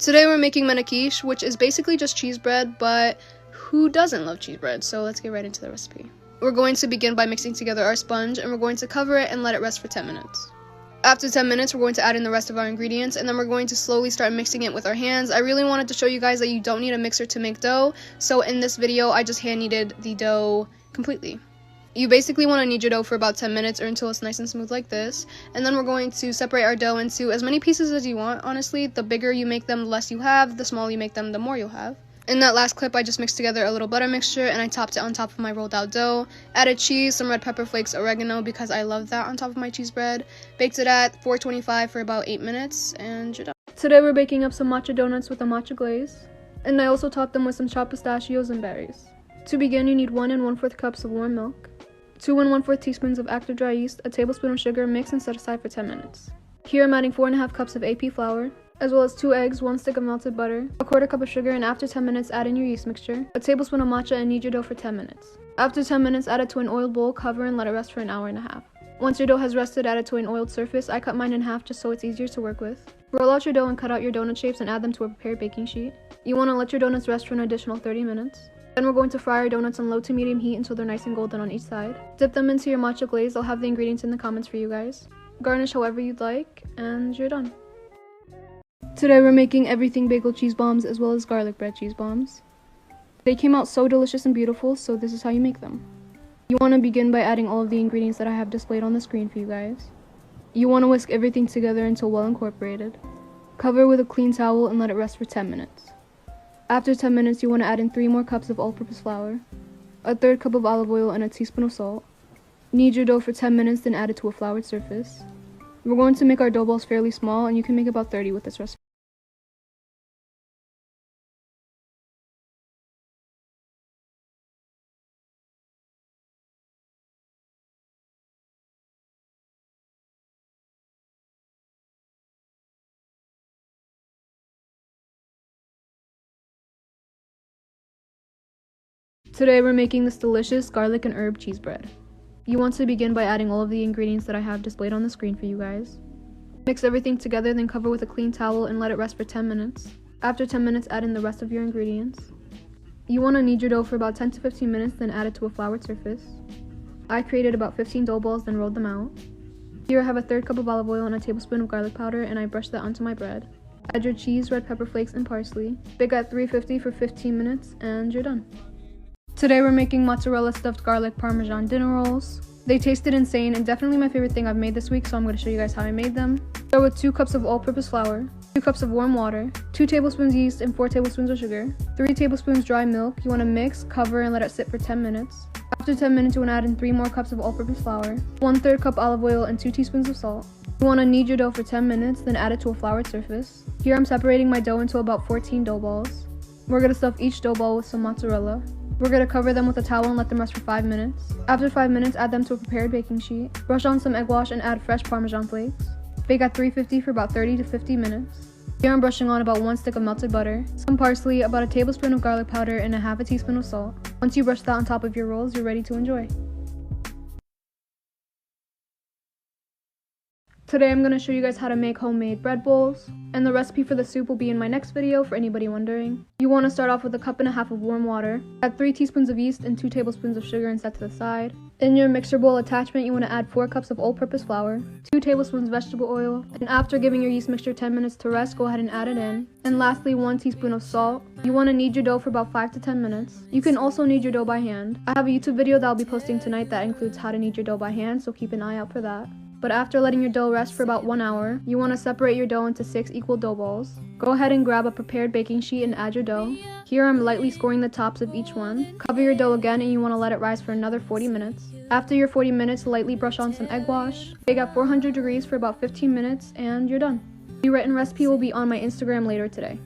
Today we're making menaquiche, which is basically just cheese bread, but who doesn't love cheese bread? So let's get right into the recipe. We're going to begin by mixing together our sponge, and we're going to cover it and let it rest for 10 minutes. After 10 minutes, we're going to add in the rest of our ingredients, and then we're going to slowly start mixing it with our hands. I really wanted to show you guys that you don't need a mixer to make dough, so in this video, I just hand kneaded the dough completely. You basically want to knead your dough for about 10 minutes or until it's nice and smooth like this, and then we're going to separate our dough into as many pieces as you want. Honestly, the bigger you make them, the less you have. The smaller you make them, the more you'll have. In that last clip, I just mixed together a little butter mixture and I topped it on top of my rolled out dough. Added cheese, some red pepper flakes, oregano because I love that on top of my cheese bread. Baked it at 425 for about 8 minutes and you're done. Today we're baking up some matcha donuts with a matcha glaze. And I also topped them with some chopped pistachios and berries. To begin, you need 1 1/4 cups of warm milk, 2 1/4 teaspoons of active dry yeast, a tablespoon of sugar, mix and set aside for 10 minutes. Here I'm adding 4 1/2 cups of AP flour, as well as 2 eggs, 1 stick of melted butter, a 1/4 cup of sugar, and after 10 minutes add in your yeast mixture, a tablespoon of matcha, and knead your dough for 10 minutes. After 10 minutes, add it to an oiled bowl, cover and let it rest for an hour and a half. Once your dough has rested, add it to an oiled surface. I cut mine in half just so it's easier to work with. Roll out your dough and cut out your donut shapes and add them to a prepared baking sheet. You want to let your donuts rest for an additional 30 minutes. Then we're going to fry our donuts on low to medium heat until they're nice and golden on each side. Dip them into your matcha glaze. I'll have the ingredients in the comments for you guys. Garnish however you'd like, and you're done. Today we're making everything bagel cheese bombs as well as garlic bread cheese bombs. They came out so delicious and beautiful, so this is how you make them. You want to begin by adding all of the ingredients that I have displayed on the screen for you guys. You want to whisk everything together until well incorporated. Cover with a clean towel and let it rest for 10 minutes. After 10 minutes, you want to add in 3 more cups of all-purpose flour, a 1/3 cup of olive oil, and a teaspoon of salt. Knead your dough for 10 minutes, then add it to a floured surface. We're going to make our dough balls fairly small, and you can make about 30 with this recipe. Today we're making this delicious garlic and herb cheese bread. You want to begin by adding all of the ingredients that I have displayed on the screen for you guys. Mix everything together, then cover with a clean towel and let it rest for 10 minutes. After 10 minutes, add in the rest of your ingredients. You want to knead your dough for about 10 to 15 minutes, then add it to a floured surface. I created about 15 dough balls, then rolled them out. Here I have a 1/3 cup of olive oil and a tablespoon of garlic powder, and I brushed that onto my bread. Add your cheese, red pepper flakes, and parsley. Bake at 350 for 15 minutes, and you're done. Today we're making mozzarella stuffed garlic parmesan dinner rolls. They tasted insane and definitely my favorite thing I've made this week, so I'm going to show you guys how I made them. Start with 2 cups of all-purpose flour, 2 cups of warm water, 2 tablespoons yeast, and 4 tablespoons of sugar, 3 tablespoons dry milk. You want to mix, cover, and let it sit for 10 minutes. After 10 minutes, you want to add in 3 more cups of all-purpose flour, 1/3 cup olive oil, and 2 teaspoons of salt. You want to knead your dough for 10 minutes, then add it to a floured surface. Here I'm separating my dough into about 14 dough balls. We're going to stuff each dough ball with some mozzarella. We're going to cover them with a towel and let them rest for 5 minutes. After 5 minutes, add them to a prepared baking sheet. Brush on some egg wash and add fresh Parmesan flakes. Bake at 350 for about 30 to 50 minutes. Here I'm brushing on about 1 stick of melted butter, some parsley, about a tablespoon of garlic powder, and a 1/2 teaspoon of salt. Once you brush that on top of your rolls, you're ready to enjoy. Today I'm going to show you guys how to make homemade bread bowls, and the recipe for the soup will be in my next video for anybody wondering. You want to start off with a 1.5 cups of warm water, add 3 teaspoons of yeast and 2 tablespoons of sugar and set to the side. In your mixer bowl attachment, you want to add 4 cups of all-purpose flour, 2 tablespoons vegetable oil, and after giving your yeast mixture 10 minutes to rest, go ahead and add it in. And lastly, 1 teaspoon of salt. You want to knead your dough for about 5 to 10 minutes. You can also knead your dough by hand. I have a YouTube video that I'll be posting tonight that includes how to knead your dough by hand, so keep an eye out for that. But after letting your dough rest for about 1 hour, you want to separate your dough into 6 equal dough balls. Go ahead and grab a prepared baking sheet and add your dough. Here I'm lightly scoring the tops of each one. Cover your dough again and you want to let it rise for another 40 minutes. After your 40 minutes, lightly brush on some egg wash. Bake at 400 degrees for about 15 minutes and you're done. The written recipe will be on my Instagram later today.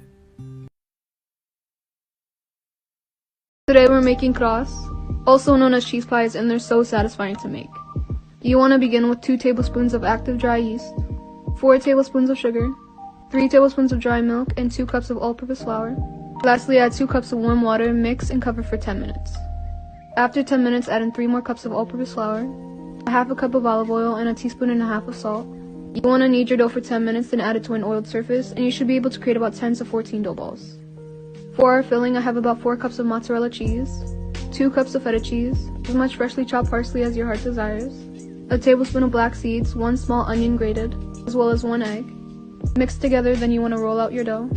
Today we're making kras, also known as cheese pies, and they're so satisfying to make. You want to begin with 2 tablespoons of active dry yeast, 4 tablespoons of sugar, 3 tablespoons of dry milk, and 2 cups of all-purpose flour. Lastly, add 2 cups of warm water, mix, and cover for 10 minutes. After 10 minutes, add in 3 more cups of all-purpose flour, a 1/2 cup of olive oil, and a 1.5 teaspoons of salt. You want to knead your dough for 10 minutes, then add it to an oiled surface, and you should be able to create about 10 to 14 dough balls. For our filling, I have about 4 cups of mozzarella cheese, 2 cups of feta cheese, as much freshly chopped parsley as your heart desires, a tablespoon of black seeds, 1 small onion grated, as well as 1 egg. Mix together, then you want to roll out your dough.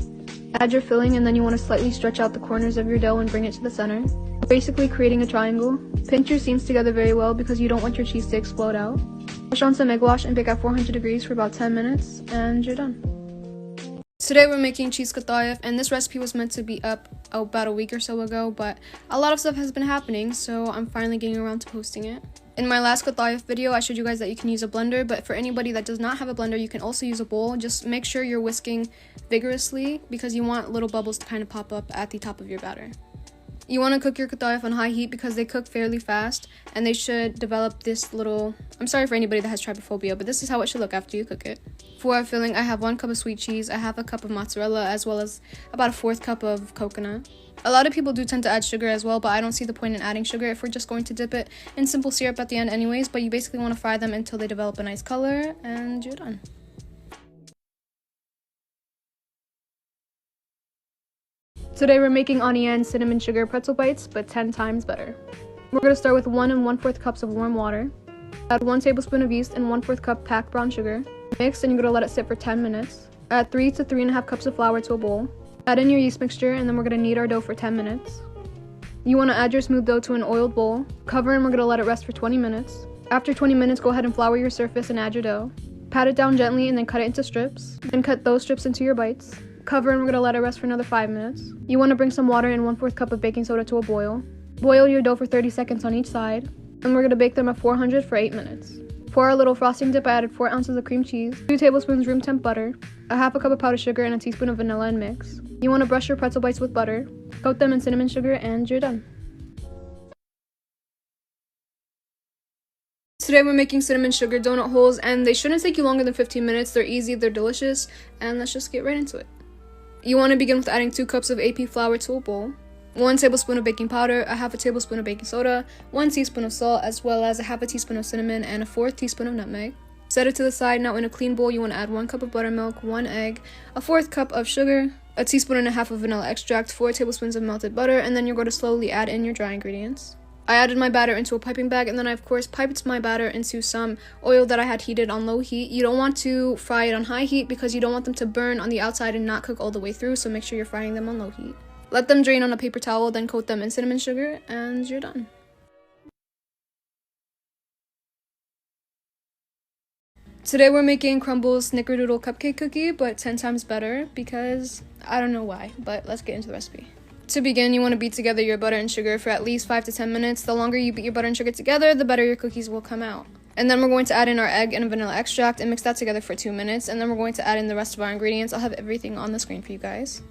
Add your filling, and then you want to slightly stretch out the corners of your dough and bring it to the center, basically creating a triangle. Pinch your seams together very well because you don't want your cheese to explode out. Push on some egg wash and bake at 400 degrees for about 10 minutes, and you're done. Today we're making cheese katayef, and this recipe was meant to be up about a week or so ago, but a lot of stuff has been happening, so I'm finally getting around to posting it. In my last katayef video, I showed you guys that you can use a blender, but for anybody that does not have a blender, you can also use a bowl. Just make sure you're whisking vigorously because you want little bubbles to kind of pop up at the top of your batter. You want to cook your katayef on high heat because they cook fairly fast, and they should develop this little... I'm sorry for anybody that has trypophobia, but this is how it should look after you cook it. For our filling, I have 1 cup of sweet cheese, I have a cup of mozzarella, as well as about a 1/4 cup of coconut. A lot of people do tend to add sugar as well, but I don't see the point in adding sugar if we're just going to dip it in simple syrup at the end anyways, but you basically want to fry them until they develop a nice color, and you're done. Today we're making onion cinnamon sugar pretzel bites, but 10 times better. We're going to start with 1 1/4 cups of warm water. Add 1 tablespoon of yeast and 1/4 cup packed brown sugar. Mix, and you're going to let it sit for 10 minutes. Add 3 to 3.5 cups of flour to a bowl. Add in your yeast mixture, and then we're going to knead our dough for 10 minutes. You want to add your smooth dough to an oiled bowl. Cover, and we're going to let it rest for 20 minutes. After 20 minutes, go ahead and flour your surface and add your dough. Pat it down gently and then cut it into strips. Then cut those strips into your bites. Cover, and we're going to let it rest for another 5 minutes. You want to bring some water and 1/4 cup of baking soda to a boil. Boil your dough for 30 seconds on each side. And we're going to bake them at 400 for 8 minutes. For our little frosting dip, I added 4 ounces of cream cheese, 2 tablespoons room temp butter, a 1/2 cup of powdered sugar, and a teaspoon of vanilla, and mix. You want to brush your pretzel bites with butter, coat them in cinnamon sugar, and you're done. Today we're making cinnamon sugar donut holes, and they shouldn't take you longer than 15 minutes. They're easy, they're delicious, and let's just get right into it. You want to begin with adding 2 cups of AP flour to a bowl, 1 tablespoon of baking powder, a 1/2 tablespoon of baking soda, 1 teaspoon of salt, as well as a 1/2 teaspoon of cinnamon and a 1/4 teaspoon of nutmeg. Set it to the side. Now in a clean bowl, you want to add 1 cup of buttermilk, 1 egg, a 1/4 cup of sugar, a teaspoon and a half of vanilla extract, 4 tablespoons of melted butter, and then you're going to slowly add in your dry ingredients. I added my batter into a piping bag, and then I of course piped my batter into some oil that I had heated on low heat. You don't want to fry it on high heat because you don't want them to burn on the outside and not cook all the way through, so make sure you're frying them on low heat. Let them drain on a paper towel, then coat them in cinnamon sugar, and you're done. Today we're making Crumble's Snickerdoodle cupcake cookie, but 10 times better because I don't know why, but let's get into the recipe. To begin, you want to beat together your butter and sugar for at least 5 to 10 minutes. The longer you beat your butter and sugar together, the better your cookies will come out. And then we're going to add in our egg and vanilla extract and mix that together for 2 minutes, and then we're going to add in the rest of our ingredients. I'll have everything on the screen for you guys.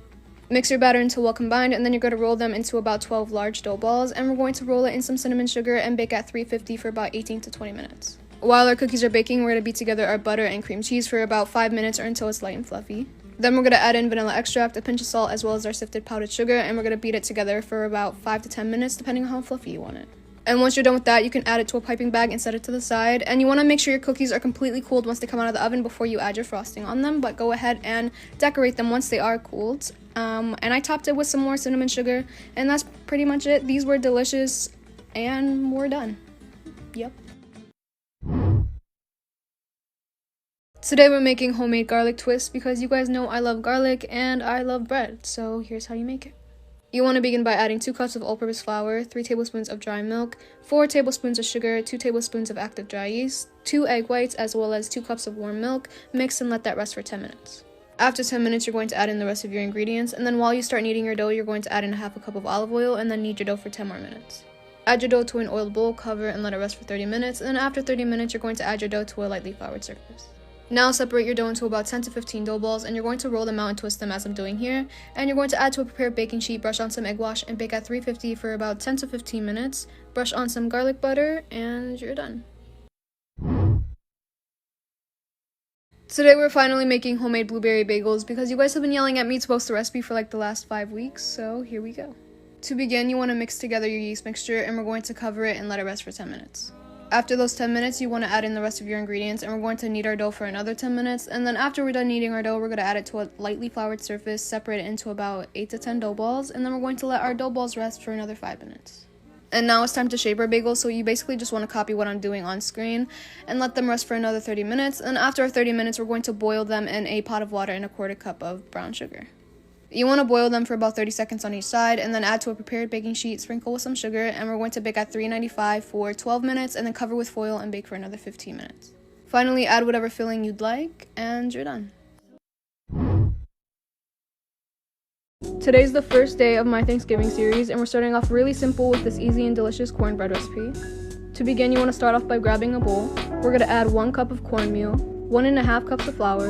Mix your batter until well combined, and then you're going to roll them into about 12 large dough balls, and we're going to roll it in some cinnamon sugar and bake at 350 for about 18 to 20 minutes. While our cookies are baking, we're going to beat together our butter and cream cheese for about 5 minutes or until it's light and fluffy. Then we're going to add in vanilla extract, a pinch of salt, as well as our sifted powdered sugar, and we're going to beat it together for about 5 to 10 minutes, depending on how fluffy you want it. And once you're done with that, you can add it to a piping bag and set it to the side. And you want to make sure your cookies are completely cooled once they come out of the oven before you add your frosting on them, but go ahead and decorate them once they are cooled. And I topped it with some more cinnamon sugar, and that's pretty much it. These were delicious, and we're done. Yep. Today we're making homemade garlic twists because you guys know I love garlic and I love bread, so here's how you make it. You want to begin by adding 2 cups of all-purpose flour, 3 tablespoons of dry milk, 4 tablespoons of sugar, 2 tablespoons of active dry yeast, 2 egg whites, as well as 2 cups of warm milk. Mix and let that rest for 10 minutes. After 10 minutes, you're going to add in the rest of your ingredients, and then while you start kneading your dough, you're going to add in a 1/2 cup of olive oil and then knead your dough for 10 more minutes. Add your dough to an oiled bowl, cover, and let it rest for 30 minutes, and then after 30 minutes, you're going to add your dough to a lightly floured surface. Now separate your dough into about 10 to 15 dough balls, and you're going to roll them out and twist them as I'm doing here. And you're going to add to a prepared baking sheet, brush on some egg wash, and bake at 350 for about 10 to 15 minutes. Brush on some garlic butter, and you're done. Today we're finally making homemade blueberry bagels because you guys have been yelling at me to post the recipe for like the last 5 weeks, so here we go. To begin, you want to mix together your yeast mixture, and we're going to cover it and let it rest for 10 minutes. After those 10 minutes, you want to add in the rest of your ingredients, and we're going to knead our dough for another 10 minutes. And then after we're done kneading our dough, we're going to add it to a lightly floured surface, separate it into about 8 to 10 dough balls, and then we're going to let our dough balls rest for another 5 minutes. And now it's time to shape our bagels, so you basically just want to copy what I'm doing on screen and let them rest for another 30 minutes. And after our 30 minutes, we're going to boil them in a pot of water and a 1/4 cup of brown sugar. You want to boil them for about 30 seconds on each side, and then add to a prepared baking sheet, sprinkle with some sugar, and we're going to bake at 395 for 12 minutes, and then cover with foil and bake for another 15 minutes. Finally, add whatever filling you'd like, and you're done. Today's the first day of my Thanksgiving series, and we're starting off really simple with this easy and delicious cornbread recipe. To begin, you want to start off by grabbing a bowl. We're going to add 1 cup of cornmeal, 1½ cups of flour,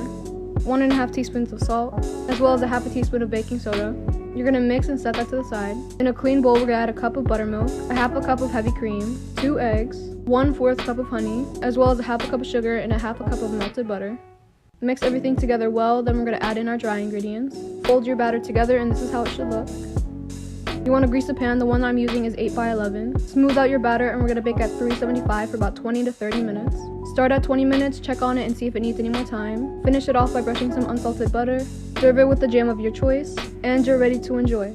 1½ teaspoons of salt, as well as a ½ teaspoon of baking soda. You're going to mix and set that to the side. In a clean bowl, we're going to add a cup of buttermilk, a ½ cup of heavy cream, 2 eggs, 1/4 cup of honey, as well as a ½ cup of sugar and a ½ cup of melted butter. Mix everything together well, then we're going to add in our dry ingredients. Fold your batter together, and this is how it should look. You want to grease the pan. The one I'm using is 8 by 11. Smooth out your batter, and we're going to bake at 375 for about 20 to 30 minutes. Start at 20 minutes, check on it and see if it needs any more time. Finish it off by brushing some unsalted butter. Serve it with the jam of your choice, and you're ready to enjoy.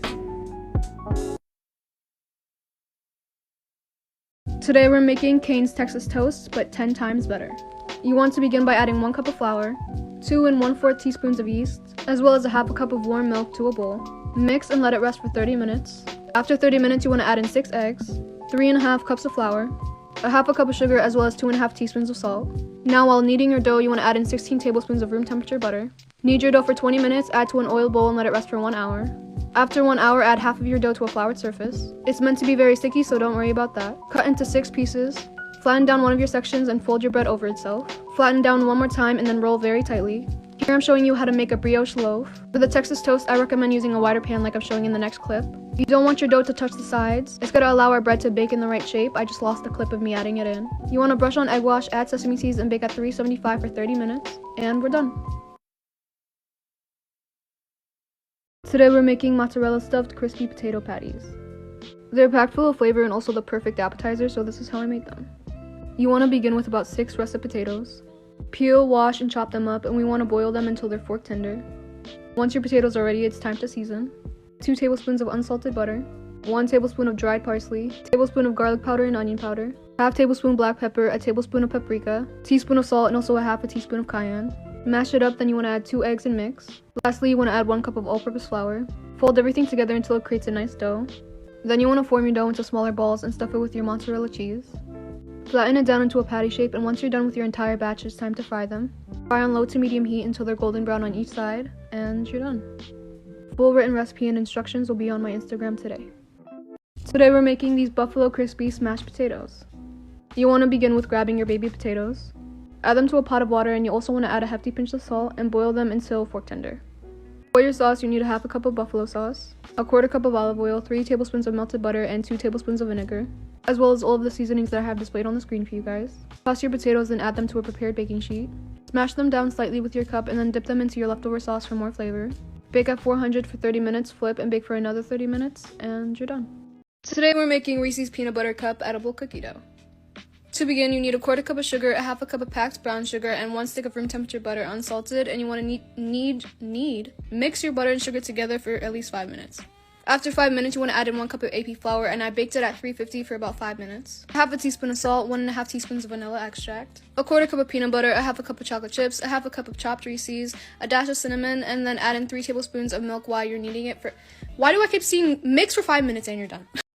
Today we're making Cane's Texas Toast, but 10 times better. You want to begin by adding 1 cup of flour, 2 1/4 teaspoons of yeast, as well as a ½ cup of warm milk to a bowl. Mix and let it rest for 30 minutes. After 30 minutes, you want to add in 6 eggs, 3½ cups of flour, a ½ cup of sugar, as well as 2½ teaspoons of salt. Now, while kneading your dough, you want to add in 16 tablespoons of room temperature butter. Knead your dough for 20 minutes, add to an oil bowl, and let it rest for 1 hour. After 1 hour, add half of your dough to a floured surface. It's meant to be very sticky, so don't worry about that. Cut into 6 pieces. Flatten down one of your sections and fold your bread over itself. Flatten down one more time and then roll very tightly. Here I'm showing you how to make a brioche loaf. For the Texas toast, I recommend using a wider pan like I'm showing in the next clip. You don't want your dough to touch the sides. It's gonna allow our bread to bake in the right shape. I just lost a clip of me adding it in. You want to brush on egg wash, add sesame seeds, and bake at 375 for 30 minutes. And we're done. Today we're making mozzarella stuffed crispy potato patties. They're packed full of flavor and also the perfect appetizer, so this is how I made them. You want to begin with about 6 russet potatoes. Peel, wash, and chop them up, and we want to boil them until they're fork tender. Once your potatoes are ready, it's time to season. 2 tablespoons of unsalted butter, 1 tablespoon of dried parsley, tablespoon of garlic powder and onion powder, ½ tablespoon black pepper, a tablespoon of paprika, teaspoon of salt, and also a ½ teaspoon of cayenne. Mash it up, then you want to add 2 eggs and mix. Lastly, you want to add 1 cup of all-purpose flour. Fold everything together until it creates a nice dough. Then you want to form your dough into smaller balls and stuff it with your mozzarella cheese. Flatten it down into a patty shape, and once you're done with your entire batch, it's time to fry them. Fry on low to medium heat until they're golden brown on each side, and you're done. Full written recipe and instructions will be on my Instagram today. Today we're making these buffalo crispy smashed potatoes. You want to begin with grabbing your baby potatoes. Add them to a pot of water, and you also want to add a hefty pinch of salt and boil them until fork tender. For your sauce, you need a ½ cup of buffalo sauce, a 1/4 cup of olive oil, 3 tablespoons of melted butter, and 2 tablespoons of vinegar, as well as all of the seasonings that I have displayed on the screen for you guys. Toss your potatoes and add them to a prepared baking sheet. Smash them down slightly with your cup and then dip them into your leftover sauce for more flavor. Bake at 400 for 30 minutes, flip, and bake for another 30 minutes, and you're done. Today we're making Reese's Peanut Butter Cup edible cookie dough. To begin, you need a 1/4 cup of sugar, a ½ cup of packed brown sugar, and 1 stick of room temperature butter unsalted, and you want to mix your butter and sugar together for at least 5 minutes. After 5 minutes, you want to add in 1 cup of AP flour, and I baked it at 350 for about 5 minutes. ½ teaspoon of salt, 1½ teaspoons of vanilla extract, a 1/4 cup of peanut butter, a ½ cup of chocolate chips, a ½ cup of chopped Reese's, a dash of cinnamon, and then add in 3 tablespoons of milk while you're kneading it for... Why do I keep seeing mix for 5 minutes and you're done?